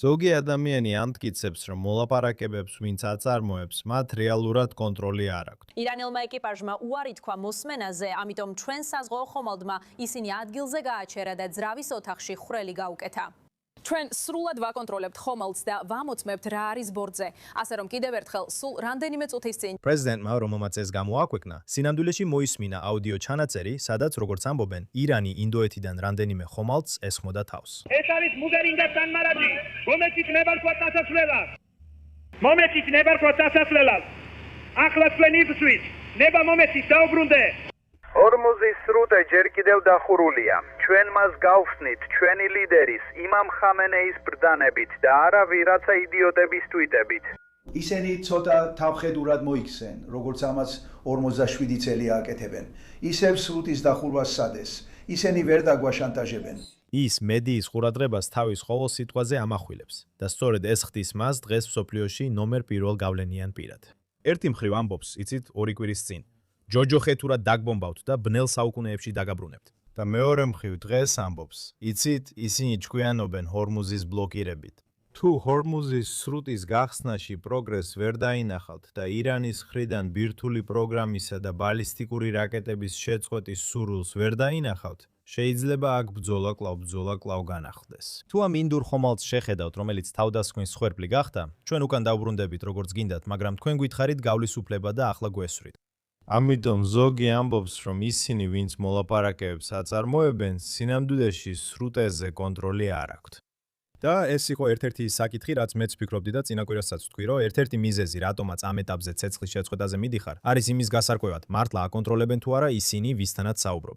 ზოგი ადამიანი ამტკიცებს, რომ მოლაპარაკებებს, ვინც აწარმოებს, მათ რეალურად კონტროლი არ აქვთ. ირანელმა ეკიპაჟმა უარი თქვა მოსმენაზე, ამიტომ ჩვენ საზღვაო ხომალდმა ისინი ადგილზე გააჩერა და ძრავის ოთახში ხვრელი გაუკეთა. ჩვენ სრულად ვაკონტროლებთ ხომალდს და ვამოწმებთ რა არის ბორტზე. ასე რომ კიდევ ერთხელ სულ რამდენიმე წუთის წინ პრეზიდენტმა, რომელმაც ეს გამოაქვეყნა, სინამდვილეში მოისმინა აუდიო ჩანაწერი, სადაც როგორც ამბობენ, ირანი ინდოეთიდან რამდენიმე ხომალდს ესხმოდა თავს. ეს არის მუგერინგა სანმარაჯი, რომელშიც ნებარქვათ დასასვლელად. მომეცით ნებარქვათ დასასვლელად. ახლა თქვენ იბრძვით, ნება მომეცით დაუბრუნდე. ჰორმუზის სრუტე ჯერ კიდევ დახურულია. ჩვენ მას გავხსნით ჩვენი ლიდერის იმამ ხამენეის ბრძანებით და არა ვიღაცა იდიოტების tweet-ებით. ისინი ცოტა თავხედურად მოიქცნენ, როგორც ამას 47 წელი აკეთებენ. ისევ სრუტის დახურვას სადეს. ისინი ვერ დაგვაშანტაჟებენ. ის მედიის ყურადღებას თავის ყოველ სიტყვაზე ამახვილებს და სწორედ ეს ხდის მას დღეს მსოფლიოში ნომერ 1 გავლენიან პირად. ერთი მხრივ ამბობს, იცით, 2 კვირის წინ. ჯოჯოხეთურად დაგბომბავთ და ბნელ საუკუნეებში დაგაბრუნებთ. და მეორე მხრივ დღეს ამბობს, იცით, ისინი ჭკვიანობენ ჰორმუზის ბლოკირებით. თუ ჰორმუზის სრუტის გახსნაში პროგრესს ვერ დაინახავთ და ირანის მხრიდან ბირთვული პროგრამისა და ბალისტიკური რაკეტების შეწყვეტის სურვილს ვერ დაინახავთ, შეიძლება აქ ბრძოლა კлау განახლდეს. თუ ამ ინდურ ხომალდს შეხედავთ, რომელიც თავდასხმის სხვერპლი გახდა, ჩვენ უკან დავბრუნდებით როგორც გინდათ, მაგრამ თქვენ გითხარით გავლისუფლება და ახლა გვესვრით. ამიტომ ზოგი ამბობს, რომ ისინი, ვინც მოლაპარაკებებს აწარმოებენ, სინამდვილეში სრუტეზე კონტროლი არ აქვთ. და ეს იყო ერთ-ერთი საკითხი, რაც მეც ვფიქრობდი და წინა კვირასაც ვთქვი, რომ ერთ-ერთი მიზეზი, რატომაც ამ ეტაპზე ცეცხლის შეწყვეტაზე მიდიხარ, არის იმის გასარკვევად, მართლა აკონტროლებენ თუ არა ისინი, ვისთანაც საუბრობ.